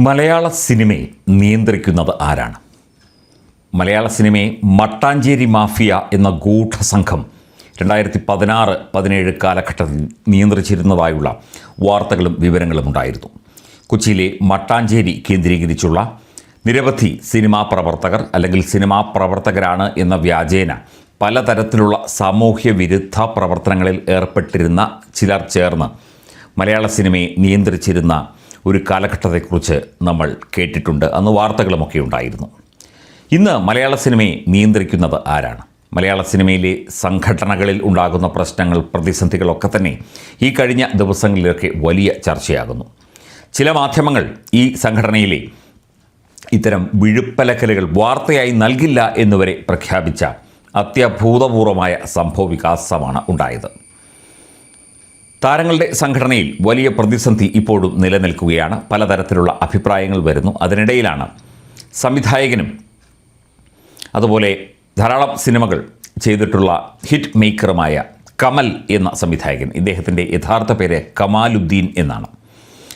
മലയാള സിനിമയെ നിയന്ത്രിക്കുന്നത് ആരാണ്? മലയാള സിനിമയെ മട്ടാഞ്ചേരി മാഫിയ എന്ന ഗൂഢസംഘം 2016-17 കാലഘട്ടത്തിൽ നിയന്ത്രിച്ചിരുന്നതായുള്ള വാർത്തകളും വിവരങ്ങളും ഉണ്ടായിരുന്നു. കൊച്ചിയിലെ മട്ടാഞ്ചേരി കേന്ദ്രീകരിച്ചുള്ള നിരവധി സിനിമാ പ്രവർത്തകർ അല്ലെങ്കിൽ സിനിമാ പ്രവർത്തകരാണ് എന്ന വ്യാജേന പലതരത്തിലുള്ള സാമൂഹ്യ വിരുദ്ധ പ്രവർത്തനങ്ങളിൽ ഏർപ്പെട്ടിരുന്ന ചിലർ ചേർന്ന് മലയാള സിനിമയെ നിയന്ത്രിച്ചിരുന്ന ഒരു കാലഘട്ടത്തെക്കുറിച്ച് നമ്മൾ കേട്ടിട്ടുണ്ട്. അന്ന് വാർത്തകളുമൊക്കെ ഉണ്ടായിരുന്നു. ഇന്ന് മലയാള സിനിമയെ നിയന്ത്രിക്കുന്നത് ആരാണ്? മലയാള സിനിമയിലെ സംഘടനകളിൽ ഉണ്ടാകുന്ന പ്രശ്നങ്ങൾ, പ്രതിസന്ധികളൊക്കെ തന്നെ ഈ കഴിഞ്ഞ ദിവസങ്ങളിലൊക്കെ വലിയ ചർച്ചയാകുന്നു. ചില മാധ്യമങ്ങൾ ഈ സംഘടനയിലെ ഇത്തരം വിഴുപ്പലക്കലുകൾ വാർത്തയായി നൽകില്ല എന്നുവരെ പ്രഖ്യാപിച്ച അത്യഭൂതപൂർവമായ സംഭവവികാസമാണ് ഉണ്ടായത്. താരങ്ങളുടെ സംഘടനയിൽ വലിയ പ്രതിസന്ധി ഇപ്പോഴും നിലനിൽക്കുകയാണ്. പലതരത്തിലുള്ള അഭിപ്രായങ്ങൾ വരുന്നു. അതിനിടയിലാണ് സംവിധായകനും അതുപോലെ ധാരാളം സിനിമകൾ ചെയ്തിട്ടുള്ള ഹിറ്റ് മേക്കറുമായ കമൽ എന്ന സംവിധായകൻ, ഇദ്ദേഹത്തിൻ്റെ യഥാർത്ഥ പേര് കമാലുദ്ദീൻ എന്നാണ്.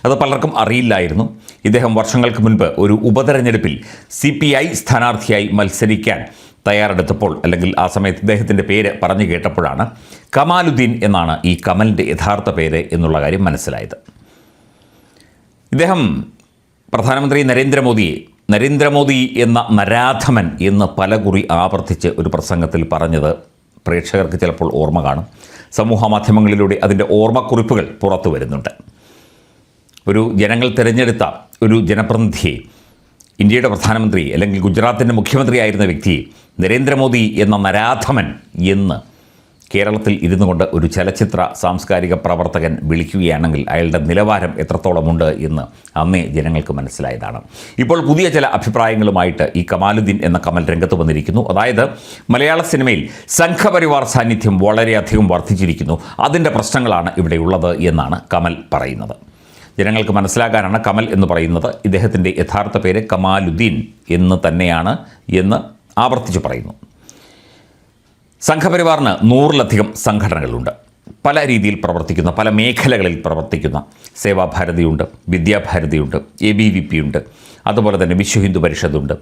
അത് പലർക്കും അറിയില്ലായിരുന്നു. ഇദ്ദേഹം വർഷങ്ങൾക്ക് മുൻപ് ഒരു ഉപതെരഞ്ഞെടുപ്പിൽ CPI സ്ഥാനാർത്ഥിയായി മത്സരിക്കാൻ തയ്യാറെടുത്തപ്പോൾ, അല്ലെങ്കിൽ ആ സമയത്ത് ഇദ്ദേഹത്തിൻ്റെ പേര് പറഞ്ഞു കേട്ടപ്പോഴാണ് കമാലുദ്ദീൻ എന്നാണ് ഈ കമലിൻ്റെ യഥാർത്ഥ പേര് എന്നുള്ള കാര്യം മനസ്സിലായത്. ഇദ്ദേഹം പ്രധാനമന്ത്രി നരേന്ദ്രമോദി എന്ന നരാധമൻ എന്ന് പലകുറി ആവർത്തിച്ച് ഒരു പ്രസംഗത്തിൽ പറഞ്ഞത് പ്രേക്ഷകർക്ക് ചിലപ്പോൾ ഓർമ്മ കാണും. സമൂഹ മാധ്യമങ്ങളിലൂടെ അതിൻ്റെ ഓർമ്മക്കുറിപ്പുകൾ പുറത്തു വരുന്നുണ്ട്. ഒരു ജനങ്ങൾ തിരഞ്ഞെടുത്ത ഒരു ജനപ്രതിനിധിയെ, ഇന്ത്യയുടെ പ്രധാനമന്ത്രി അല്ലെങ്കിൽ ഗുജറാത്തിൻ്റെ മുഖ്യമന്ത്രിയായിരുന്ന വ്യക്തിയെ നരേന്ദ്രമോദി എന്ന നരാധമൻ എന്ന് കേരളത്തിൽ ഇരുന്നു കൊണ്ട് ഒരു ചലച്ചിത്ര സാംസ്കാരിക പ്രവർത്തകൻ വിളിക്കുകയാണെങ്കിൽ അയാളുടെ നിലവാരം എത്രത്തോളമുണ്ട് എന്ന് അന്നേ ജനങ്ങൾക്ക് മനസ്സിലായതാണ്. ഇപ്പോൾ പുതിയ ചില അഭിപ്രായങ്ങളുമായിട്ട് ഈ കമാലുദ്ദീൻ എന്ന കമൽ രംഗത്ത് വന്നിരിക്കുന്നു. അതായത് മലയാള സിനിമയിൽ സംഘപരിവാർ സാന്നിധ്യം വളരെയധികം വർദ്ധിച്ചിരിക്കുന്നു, അതിൻ്റെ പ്രശ്നങ്ങളാണ് ഇവിടെയുള്ളത് എന്നാണ് കമൽ പറയുന്നത്. ജനങ്ങൾക്ക് മനസ്സിലാക്കാനാണ് കമൽ എന്ന് പറയുന്നത്. ഇദ്ദേഹത്തിൻ്റെ യഥാർത്ഥ പേര് കമാലുദ്ദീൻ എന്ന് തന്നെയാണ് എന്ന് ആവർത്തിച്ച് പറയുന്നു. സംഘപരിവാറിന് 100-ലധികം സംഘടനകളുണ്ട്. പല രീതിയിൽ പ്രവർത്തിക്കുന്ന, പല മേഖലകളിൽ പ്രവർത്തിക്കുന്ന. സേവാഭാരതിയുണ്ട്, വിദ്യാഭാരതിയുണ്ട്, ABVP ഉണ്ട്, അതുപോലെ തന്നെ വിശ്വ ഹിന്ദു പരിഷത്തുണ്ട്.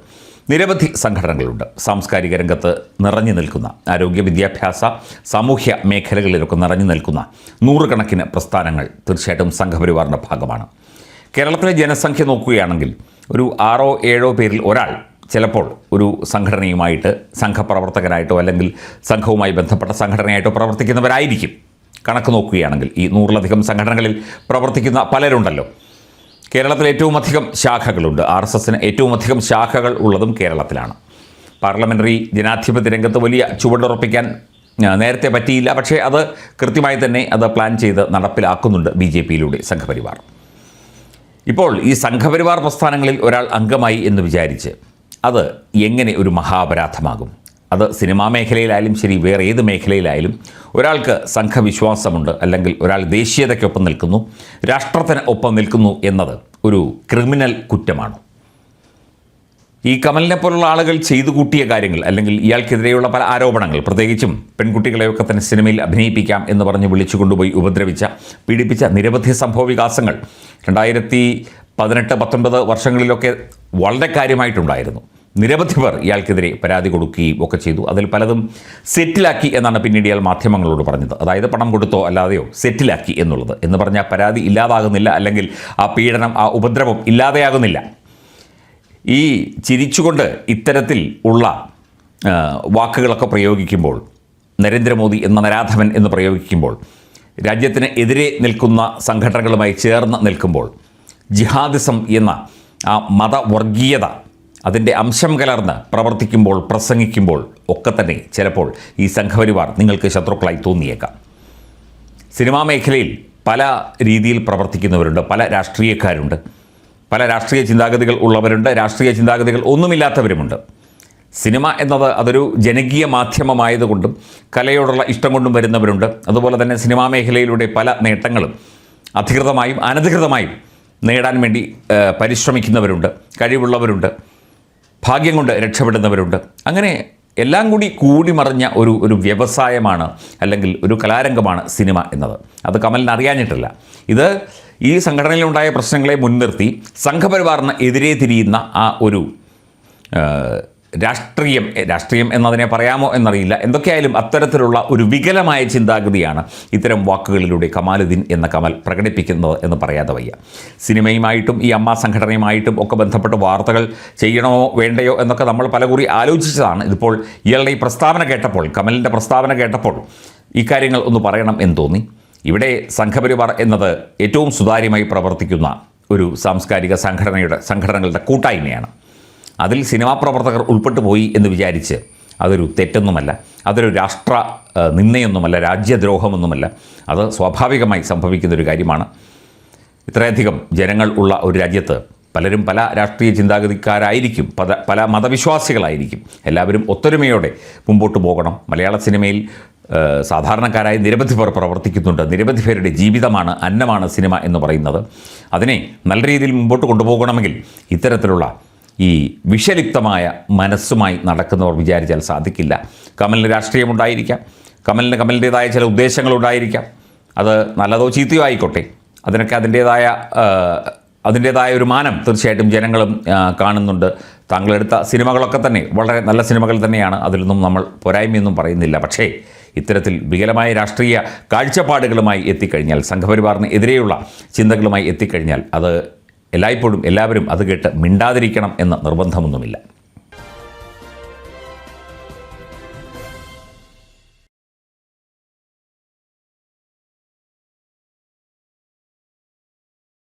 നിരവധി സംഘടനകളുണ്ട്. സാംസ്കാരിക രംഗത്ത് നിറഞ്ഞു നിൽക്കുന്ന, ആരോഗ്യ വിദ്യാഭ്യാസ സാമൂഹ്യ മേഖലകളിലൊക്കെ നിറഞ്ഞു നിൽക്കുന്ന 100 കണക്കിന് പ്രസ്ഥാനങ്ങൾ തീർച്ചയായിട്ടും സംഘപരിവാറിൻ്റെ ഭാഗമാണ്. കേരളത്തിലെ ജനസംഖ്യ നോക്കുകയാണെങ്കിൽ ഒരു 6-7 പേരിൽ ഒരാൾ ചിലപ്പോൾ ഒരു സംഘടനയുമായിട്ട് സംഘപ്രവർത്തകനായിട്ടോ അല്ലെങ്കിൽ സംഘവുമായി ബന്ധപ്പെട്ട സംഘടനയായിട്ടോ പ്രവർത്തിക്കുന്നവരായിരിക്കും. കണക്ക് നോക്കുകയാണെങ്കിൽ ഈ 100-ലധികം സംഘടനകളിൽ പ്രവർത്തിക്കുന്ന പലരുണ്ടല്ലോ. കേരളത്തിൽ ഏറ്റവും അധികം ശാഖകളുണ്ട്. RSSന് ഏറ്റവും അധികം ശാഖകൾ ഉള്ളതും കേരളത്തിലാണ്. പാർലമെൻ്ററി ജനാധിപത്യ രംഗത്ത് വലിയ ചുവടുറപ്പിക്കാൻ നേരത്തെ പറ്റിയില്ല. പക്ഷേ അത് കൃത്യമായി തന്നെ അത് പ്ലാൻ ചെയ്ത് നടപ്പിലാക്കുന്നുണ്ട് BJPയിലൂടെ സംഘപരിവാർ. ഇപ്പോൾ ഈ സംഘപരിവാർ പ്രസ്ഥാനങ്ങളിൽ ഒരാൾ അംഗമായി എന്ന് വിചാരിച്ച് അത് എങ്ങനെ ഒരു മഹാപരാധമാകും? അത് സിനിമാ മേഖലയിലായാലും ശരി, വേറെ ഏത് മേഖലയിലായാലും ഒരാൾക്ക് സംഘവിശ്വാസമുണ്ട്, അല്ലെങ്കിൽ ഒരാൾ ദേശീയതയ്ക്കൊപ്പം നിൽക്കുന്നു, രാഷ്ട്രത്തിന് ഒപ്പം നിൽക്കുന്നു എന്നത് ഒരു ക്രിമിനൽ കുറ്റമാണ്. ഈ കമലിനെ പോലുള്ള ആളുകൾ ചെയ്തു കൂട്ടിയ കാര്യങ്ങൾ, അല്ലെങ്കിൽ ഇയാൾക്കെതിരെയുള്ള പല ആരോപണങ്ങൾ, പ്രത്യേകിച്ചും പെൺകുട്ടികളെയൊക്കെ തന്നെ സിനിമയിൽ അഭിനയിപ്പിക്കാം എന്ന് പറഞ്ഞ് വിളിച്ചു കൊണ്ടുപോയി ഉപദ്രവിച്ച, പീഡിപ്പിച്ച നിരവധി സംഭവവികാസങ്ങൾ 2018-19 വർഷങ്ങളിലൊക്കെ വളരെ കാര്യമായിട്ടുണ്ടായിരുന്നു. നിരവധി പേർ ഇയാൾക്കെതിരെ പരാതി കൊടുക്കുകയും ഒക്കെ ചെയ്തു. അതിൽ പലതും സെറ്റിലാക്കി എന്നാണ് പിന്നീട് ഇയാൾ മാധ്യമങ്ങളോട് പറഞ്ഞത്. അതായത് പണം കൊടുത്തോ അല്ലാതെയോ സെറ്റിലാക്കി എന്നുള്ളത്. എന്ന് പറഞ്ഞാൽ പരാതി ഇല്ലാതാകുന്നില്ല, അല്ലെങ്കിൽ ആ പീഡനം, ആ ഉപദ്രവം ഇല്ലാതെയാകുന്നില്ല. ഈ ചിരിച്ചുകൊണ്ട് ഇത്തരത്തിൽ ഉള്ള വാക്കുകളൊക്കെ പ്രയോഗിക്കുമ്പോൾ, നരേന്ദ്രമോദി എന്ന നരാധമൻ എന്ന് പ്രയോഗിക്കുമ്പോൾ, രാജ്യത്തിന് എതിരെ നിൽക്കുന്ന സംഘടനകളുമായി ചേർന്ന് നിൽക്കുമ്പോൾ, ജിഹാദിസം എന്ന ആ മതവർഗീയത അതിൻ്റെ അംശം കലർന്ന് പ്രവർത്തിക്കുമ്പോൾ, പ്രസംഗിക്കുമ്പോൾ ഒക്കെ തന്നെ ചിലപ്പോൾ ഈ സംഘപരിവാർ നിങ്ങൾക്ക് ശത്രുക്കളായി തോന്നിയേക്കാം. സിനിമാ മേഖലയിൽ പല രീതിയിൽ പ്രവർത്തിക്കുന്നവരുണ്ട്, പല രാഷ്ട്രീയക്കാരുണ്ട്, പല രാഷ്ട്രീയ ചിന്താഗതികൾ ഉള്ളവരുണ്ട്, രാഷ്ട്രീയ ചിന്താഗതികൾ ഒന്നുമില്ലാത്തവരുമുണ്ട്. സിനിമ എന്നത് അതൊരു ജനകീയ മാധ്യമമായതുകൊണ്ടും കലയോടുള്ള ഇഷ്ടം കൊണ്ടും വരുന്നവരുണ്ട്. അതുപോലെ തന്നെ സിനിമാ മേഖലയിലൂടെ പല നേട്ടങ്ങളും അധികൃതമായും അനധികൃതമായും നേടാൻ വേണ്ടി പരിശ്രമിക്കുന്നവരുണ്ട്, കഴിവുള്ളവരുണ്ട്, ഭാഗ്യം കൊണ്ട് രക്ഷപ്പെടുന്നവരുണ്ട്. അങ്ങനെ എല്ലാം കൂടി മറിഞ്ഞ ഒരു വ്യവസായമാണ്, അല്ലെങ്കിൽ ഒരു കലാരംഗമാണ് സിനിമ എന്നത്. അത് കമലിന് അറിയാഞ്ഞിട്ടില്ല. ഇത് ഈ സംഘടനയിലുണ്ടായ പ്രശ്നങ്ങളെ മുൻനിർത്തി സംഘപരിവാറിന് എതിരെ തിരിയുന്ന ആ ഒരു രാഷ്ട്രീയം എന്നതിനെ പറയാമോ എന്നറിയില്ല. എന്തൊക്കെയായാലും അത്തരത്തിലുള്ള ഒരു വികലമായ ചിന്താഗതിയാണ് ഇത്തരം വാക്കുകളിലൂടെ കമാലുദ്ദീൻ എന്ന കമൽ പ്രകടിപ്പിക്കുന്നത് എന്ന് പറയാതെ വയ്യ. സിനിമയുമായിട്ടും ഈ അമ്മ സംഘടനയുമായിട്ടും ഒക്കെ ബന്ധപ്പെട്ട് വാർത്തകൾ ചെയ്യണമോ വേണ്ടയോ എന്നൊക്കെ നമ്മൾ പലകുറി ആലോചിച്ചതാണ്. ഇതിപ്പോൾ ഇയാളുടെ ഈ പ്രസ്താവന കേട്ടപ്പോൾ, കമലിൻ്റെ പ്രസ്താവന കേട്ടപ്പോൾ ഇക്കാര്യങ്ങൾ ഒന്ന് പറയണം എന്ന് തോന്നി. ഇവിടെ സംഘപരിവാർ എന്നത് ഏറ്റവും സുതാര്യമായി പ്രവർത്തിക്കുന്ന ഒരു സാംസ്കാരിക സംഘടനകളുടെ കൂട്ടായ്മയാണ്. അതിൽ സിനിമാ പ്രവർത്തകർ ഉൾപ്പെട്ടു പോയി എന്ന് വിചാരിച്ച് അതൊരു തെറ്റൊന്നുമല്ല, അതൊരു രാഷ്ട്ര നിന്ദയൊന്നുമല്ല, രാജ്യദ്രോഹമൊന്നുമല്ല. അത് സ്വാഭാവികമായി സംഭവിക്കുന്നൊരു കാര്യമാണ്. ഇത്രയധികം ജനങ്ങൾ ഉള്ള ഒരു രാജ്യത്ത് പലരും പല രാഷ്ട്രീയ ചിന്താഗതിക്കാരായിരിക്കും, പല മതവിശ്വാസികളായിരിക്കും. എല്ലാവരും ഒത്തൊരുമയോടെ മുമ്പോട്ട് പോകണം. മലയാള സിനിമയിൽ സാധാരണക്കാരായ നിരവധി പേർ പ്രവർത്തിക്കുന്നുണ്ട്. നിരവധി പേരുടെ ജീവിതമാണ്, അന്നമാണ് സിനിമ എന്ന് പറയുന്നത്. അതിനെ നല്ല രീതിയിൽ മുമ്പോട്ട് കൊണ്ടുപോകണമെങ്കിൽ ഇത്തരത്തിലുള്ള ഈ വിഷലിപ്തമായ മനസ്സുമായി നടക്കുന്നവർ വിചാരിച്ചാൽ സാധിക്കില്ല. കമലിന് രാഷ്ട്രീയമുണ്ടായിരിക്കാം, കമലിൻ്റേതായ ചില ഉദ്ദേശങ്ങളുണ്ടായിരിക്കാം. അത് നല്ലതോ ചീത്തയോ ആയിക്കോട്ടെ, അതിനൊക്കെ അതിൻ്റേതായ ഒരു മാനം തീർച്ചയായിട്ടും ജനങ്ങളും കാണുന്നുണ്ട്. താങ്കളെടുത്ത സിനിമകളൊക്കെ തന്നെ വളരെ നല്ല സിനിമകൾ തന്നെയാണ്, അതിലൊന്നും നമ്മൾ പോരായ്മയൊന്നും പറയുന്നില്ല. പക്ഷേ ഇത്തരത്തിൽ വികലമായ രാഷ്ട്രീയ കാഴ്ചപ്പാടുകളുമായി എത്തിക്കഴിഞ്ഞാൽ, സംഘപരിവാറിന് എതിരെയുള്ള ചിന്തകളുമായി എത്തിക്കഴിഞ്ഞാൽ അത് എല്ലായ്പ്പോഴും എല്ലാവരും അത് കേട്ട് മിണ്ടാതിരിക്കണം എന്ന നിർബന്ധമൊന്നുമില്ല.